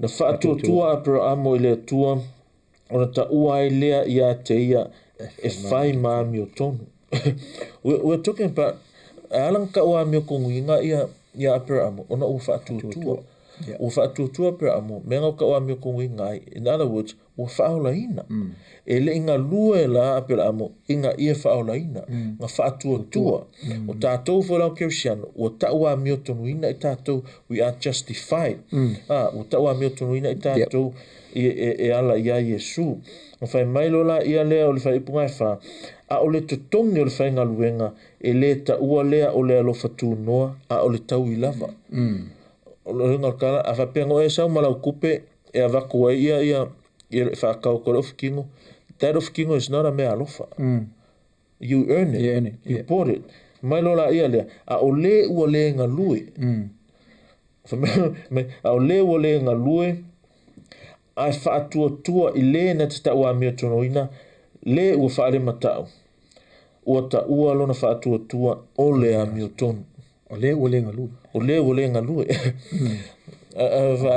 Na whaatua tua Abrahamo I le atua, ona ta ua ai lea ia te ia e whai maami o tonu. We're talking about alang ka ua mi o konguinga ia Abrahamo, ona ua whaatua tua. Ua whaatua tua Abrahamo, menga ka ua mi o konguinga ai. In other words, ua Faaolaina. E le inga lue la Abrahamo, inga ia Faaolaina, nga whaatua tua. O tātou whalau kerisiano, ua ta ua mi o tonuina I tātou, we are justified. Ua ta ua mi o tonuina I tātou, e ala ia Yesu. O whai mailo la ia lea o le whai ipunga e wha, a o le tutongi o le whai ngaluenga, e le ta ua lea o le alofa tū noa, a o le tau I lava. O le ringa o kala, a whapengo e sau malau kupe, e a wako ai ia whakau kore ofikingo. That ofikingo is not a mea alofa. You earn it. You bought it. Mailo la ia lea, a o le ua le ngalue. A o le ua le ngalue, ai whaatua I le na te taua mea tonoina, le ua whaare matau. Ua ta ua lona whaatua o le a mea tonu. O le ua le ngalue. O le ua le ngalue.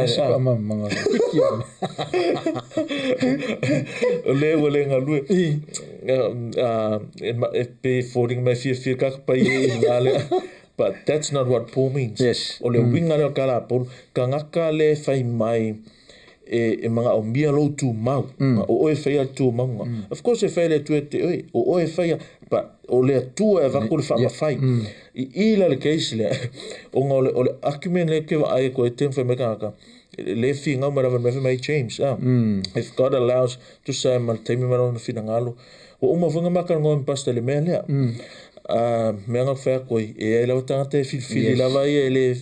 Saka mga kikian. O le ua le ngalue. E pe fōringa mai fia kakapai e ngale. But that's not what Paul means. Yes. O le winga leo kala Paul, ka ngaka le whai mai e mga o mia lo tu mau. O oe whaia tu maunga. Of course e whaia le tu e te oe. O oe whaia, but o le atua e wako le whama whai. I ila le keisi le. O ngā o le akumen le kewa ai ko e te mwhai meka haka. Le fi ngau marawa mewe mai James. If God allows to say ma taimi marawa na whina ngalo. O uma whunga maka ngō mpasta le mea lea. Mea ngā whea koi. E ai lawa tangata e whiwhiri lawa ia e le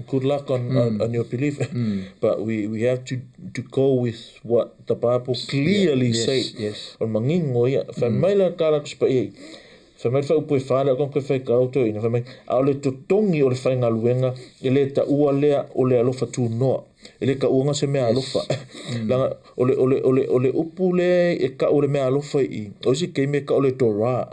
good luck on your belief. But we have to go with what the Bible clearly says. O mangingo ia. Whai mai la kāra kuspa ei. Whai mai whau pui whāra kon koe whai kauto ina. Whai mai au le totongi o le whai ngā luenga e le ta ua lea o le alofa tū noa. E le ka uanga se mea alofa. Langa o le upu le e ka o le mea alofa i. O isi keimi e ka o le Torah.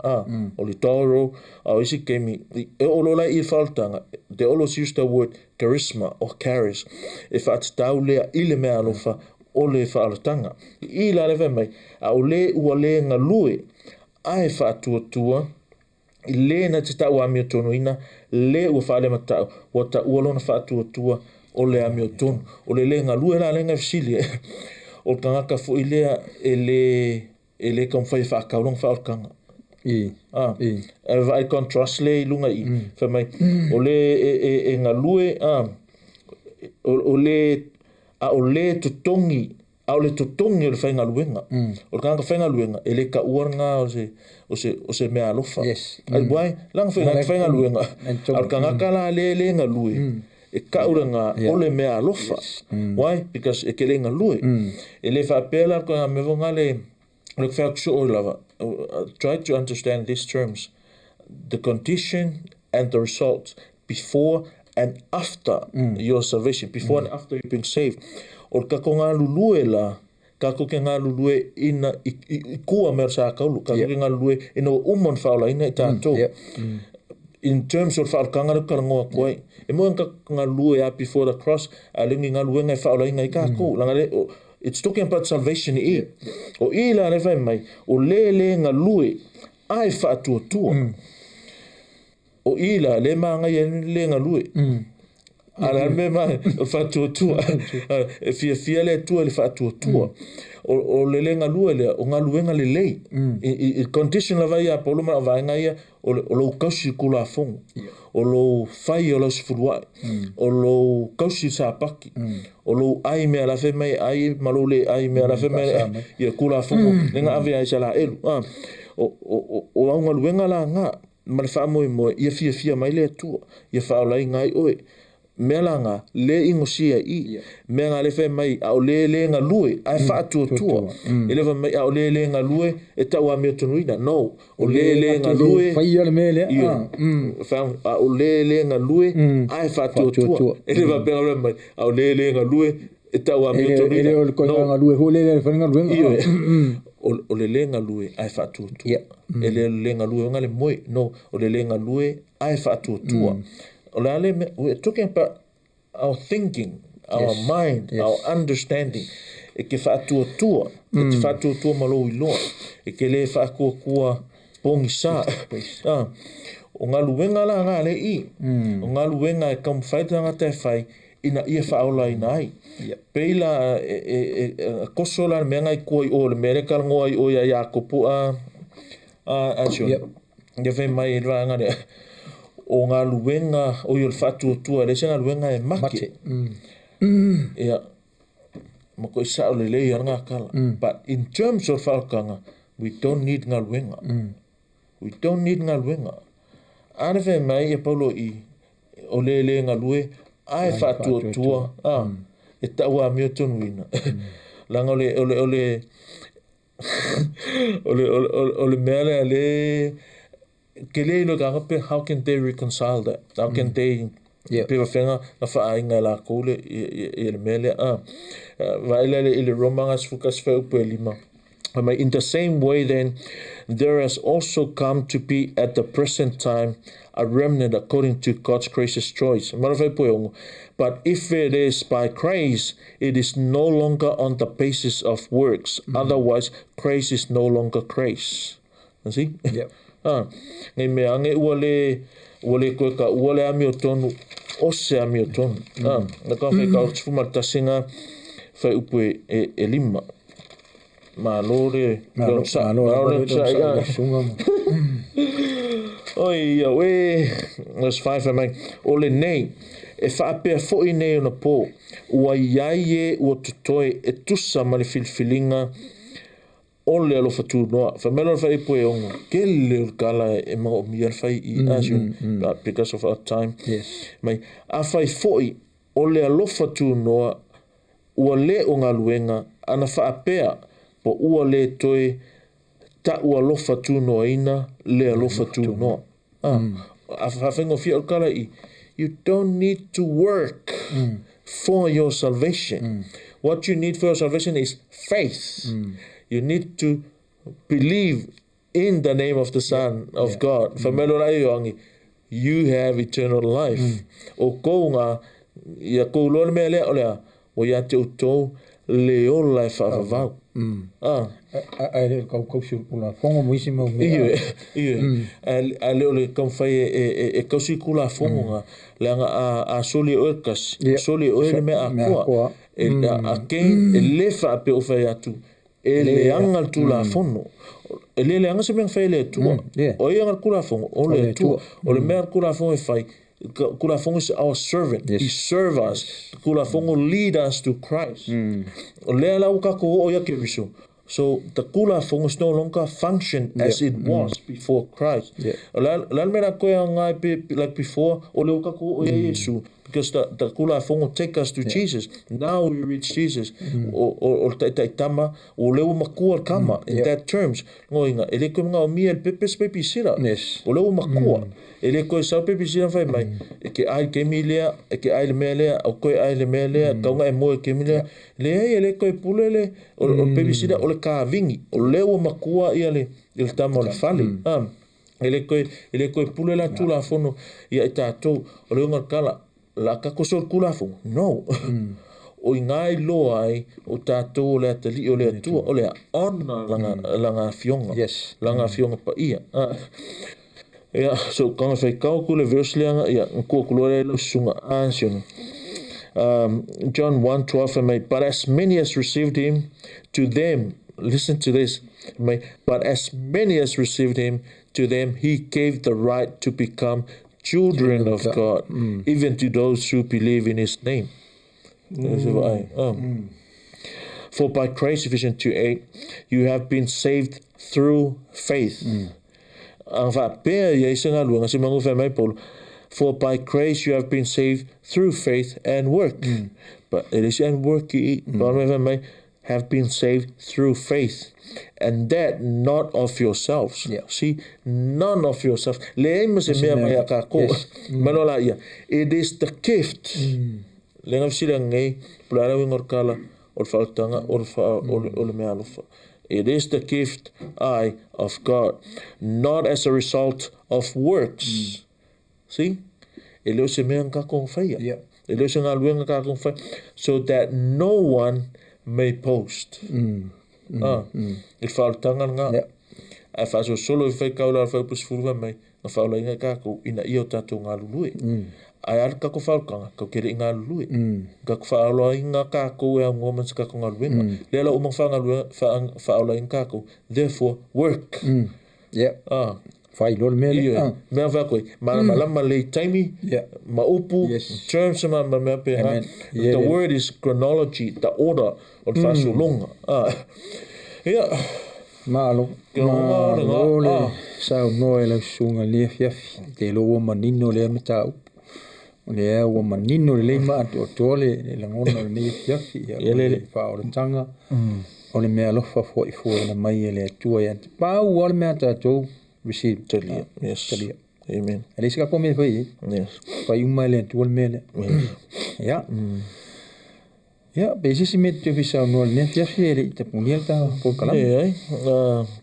O le Toro. O isi keimi. E olo lai i whaaltanga. They always use the word charisma or charis. E whaatatau lea i le mea alofa o le whaalatanga. I la lewe mai. A o le ua le ngā lue. Ai whaatuatua. I le na te tau a mio tono ina. Le ua whaale matau. Wa ta ua lona whaatuatua. O le a mio tonu. O le ngā lue la lenga fisili. O le kangaka fu i lea e le kamwhai whaakaulong whaalkanga. E vai contrast le i lunga i. Whamai. O le e ngā lue. O le tutongi. O le tutongi o le whai ngā luenga. O le kangaka whai ngā luenga. E le ka uaranga o se mea alofa. Ai wai. Langa whai ngā luenga. O le kangaka la le ngā lue. E kauranga o le mea alofa. Why? Because e kele ngā lue. E le whaapela ko ngā mewonga le whaakso o lava. Try to understand these terms. The condition and the result before and after your salvation. Before and after you've been saved. O kako ngā lulue la, kako ke ngā lulue ina i kua mea sa kaulu. Kako ke ngā lulue ina o umon Faaolaina i tātou. In terms of whaalkanga na karangoa koe. E mua ngā lue a before the cross, a lingi ngā lue ngai Faaolaina i kako. It's talking about salvation i. O i la rewhai mai, o le ngā lue, ai whaatuatua. O i la, le maa ngai le ngā lue. Ala me mai, o whaatuatua. E fia le tua le whaatuatua. O le ngā lue lea, o ngā luenga le lei. I condition la vai a poluma a vai ngai o lo kausi kula fongu. O lo whai o lo sifuruai. O lo kausi sa paki. O lo ai mea la fe mai, ai malole ai mea la fe mai, ia kula fongu. Nenga ave ai sa la elu. O au ngā luenga la ngā, ma le wha moe, ia fia mai le tua. Ia whaolai ngai oe. Mea la ngā, le ingosia i. Mea ngā le whai mai, au le ngā lue, ai whaatua. E le whai mai, au le ngā lue, e tau a mea tonuina. No, o le ngā lue. Whaia le mea lea. Au le ngā lue, ai whaatua. E le whai penga mai, au le ngā lue, e tau a mea tonuina. E le o koe ngā lue, ho le whanenga luenga. O le ngā lue, ai whaatua. E le ngā lue, o ngā le moe. No, o le ngā lue, ai whaatua. We're talking about our thinking, our mind, our understanding. E ke whaatua, e te whaatua malo i loa. E ke le whaakua pongi sa. O ngā luenga la ngā le i. O ngā luenga e kam whaitanga te whai ina ia Faaolaina ai. Peila koso la mea ngai kua i o le mea rekal ngoa i o ia Iakopu a Sione. Ia whai mai e rā ngā rea. O ngā luenga o i o le whaatuatua, le se ngā luenga e make. Ia, mako i sao le lei ar ngā kala. But in terms of whaakanga, we don't need ngā luenga. We don't need ngā luenga. Ane whai mai e paulo i o le ngā lue, ai whaatuatua, e tau a mea tonuina. Langa o le mea le ke le ilo kākape, how can they reconcile that? How can they pewa whenga na whaainga la koule i le mele? Waila le ile romanga sfukas whaupu e lima. In the same way, then, there has also come to be at the present time a remnant according to God's gracious choice. But if it is by grace, it is no longer on the basis of works. Otherwise, grace is no longer grace. You see? Yep. Ngai mea ange ua koe ka ua le ami o tonu, ose ami o tonu. Na ka whai ka ortifu martasinga whai upu e lima. Malore sa ia sunga mo. Oi ia we verse 5 mai ole nei e whaapea fo'i nei ona pō ua iai e ua tutoe e tusa ma le filfilinga o le alofa tūnoa whamelo le whai poe ongo kele ur kala e mga o mia le whai I asion because of our time mai a whai fo'i o le alofa tūnoa ua le o ngā luenga ana whaapea po ua le toe ta ua lofa tūnoa ina le alofa tūnoa. A whawhengo fia o kala I you don't need to work for your salvation. What you need for your salvation is faith. You need to believe in the name of the Son of God. Whamelo rai oangi, you have eternal life. O kou ngā, ia kou loa mea lea o lea, o ia te utou le o lai whaavavau. Ai le kau siu kula fongo muisi mau mea. A leo le kau whai e kau siu kula fongo ngā, le anga a soli o erkas, soli o ere mea a koa, a kei e le whaape o whai atu, e le anga tu la fono. E le anga se mea whai le tua, o i anga kula fongo, o le tua, o le mea kula fongo e whai, kula fongo is our servant. He serve us. Kula fongo lead us to Christ. O lea lau kako o ia ke viso. So the kula fongo is no longer function as it was before Christ. Lan mena koe ngai like before o leo kako o ia Yesu. Because the kula fongo take us to Jesus. Now we reach Jesus. O tama o leo makua kama in that terms. Ngoinga ele koe mga o mia el pepes pepi sira. O leo makua. Ele koe sau pepi sira whai mai. E ke ai ke mi lea, e ke ai le mea lea, o koe ai le mea lea, kaunga e moe ke mi lea. Le ai ele koe pulele, o pepi sira o le ka vingi. O leo makua ia le tama o le fali. Ele koe pulela tu la fono ia e tātou. O leo ngar kala. La kako sol kula fongo. No. O ngai loa ai o tātou o le atali o le atua o le ona langa fionga. Langa fionga pa ia. So kanga whai kau kule verse leanga ia kua kulore lo sunga Sione. John 1:12 but as many as received him, to them, listen to this, but as many as received him, to them he gave the right to become children of God, even to those who believe in his name. For by grace, Ephesians 2:8, you have been saved through faith. For by grace you have been saved through faith and work. But it is and work have been saved through faith. And that not of yourselves. See, none of yourselves. It is the gift. It is the gift of God, not as a result of works. See? So that no one may boast. Il whaotanga ngā. A whaaso solo I whai kaula a whaupus furuwa mai, na Faaolaina kako ina i o tātou ngā lulue. Ai ar kako whaokanga, kau kere I ngā lulue. Kako Faaolaina kako e a ngomans kako ngā luenga. Lela umang Faaolaina kako, therefore work. Whai lor mele. Mea whakoi, mana malama lei taimi, ma upu, terms ma mea peha. The word is chronology, the order o le whaaso longa. Malo le sao noe lau sunga lea fiafi te loa manino lea me tau o lea ua manino le leima atu o tole le langona le mea fiafi o le whaoratanga o le mea lofa fwoi na mai e le atua ia te pau o le mea tātou receive Talia. Amen. E le sika kome whai pai uma le atua le mea le ia Ya, besi met te visa no ne fiafi ele te puniel ta por kalam. Ai,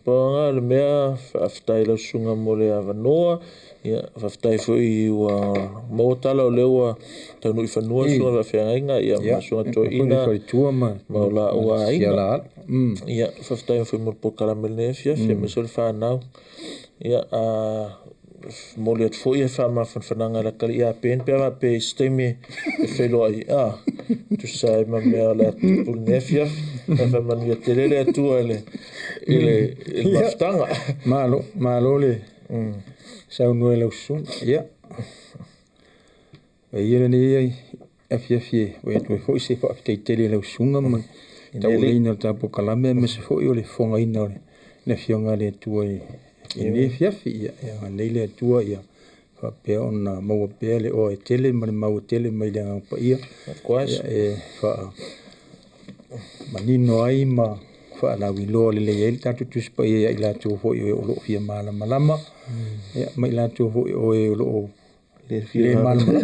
pa le mea aftai la sunga mole avanoa, ia aftai foi wa mo tala le wa tanu ifanua sunga fainga ia sunga to ina foi tua ma la wa ia la. Ia aftai foi mo por kalam le fiafi me sol fa now. Ia mole at foi fa ma fananga la kali ia pen pe stemi felo ai tu sai ma me la pul nefia fa man ia telele tu ele maftanga malo le sa no le usun ia ia ni FFE we tu foi se fa te tele le usunga ma ta ulina ta po kalame me se foi le fonga ina le fionga le tu ini fiafi ia leile tua ia fa pe ona mau pe le o tele ma mau tele mai le pa ia quase fa manino ai ma fa la wilo le le tatu tu pa ia ila tu fo o lo fia mala malama ia mai la tu fo o lo le fia malama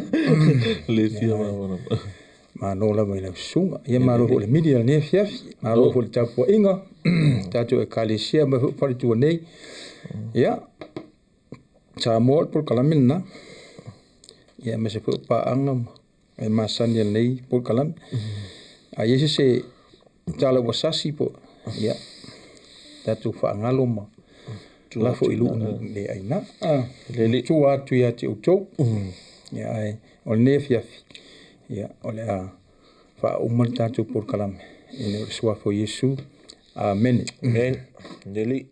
le fia malama ma no la mai la sunga ia ma lo le media ne fiafi ma lo fo tapo inga tatu e kalisia ma fa tu nei ya cha mol por kalamin na ya me se fu pa angam e masan ya nei por kalam a yese se tala wasasi po ya tatu fa ngalo ma la fo ilu le aina le tu atu ya te uto ya ai ol ne fiafi ya ole fa umal tatu por kalam ine swa fo yesu amen amen neli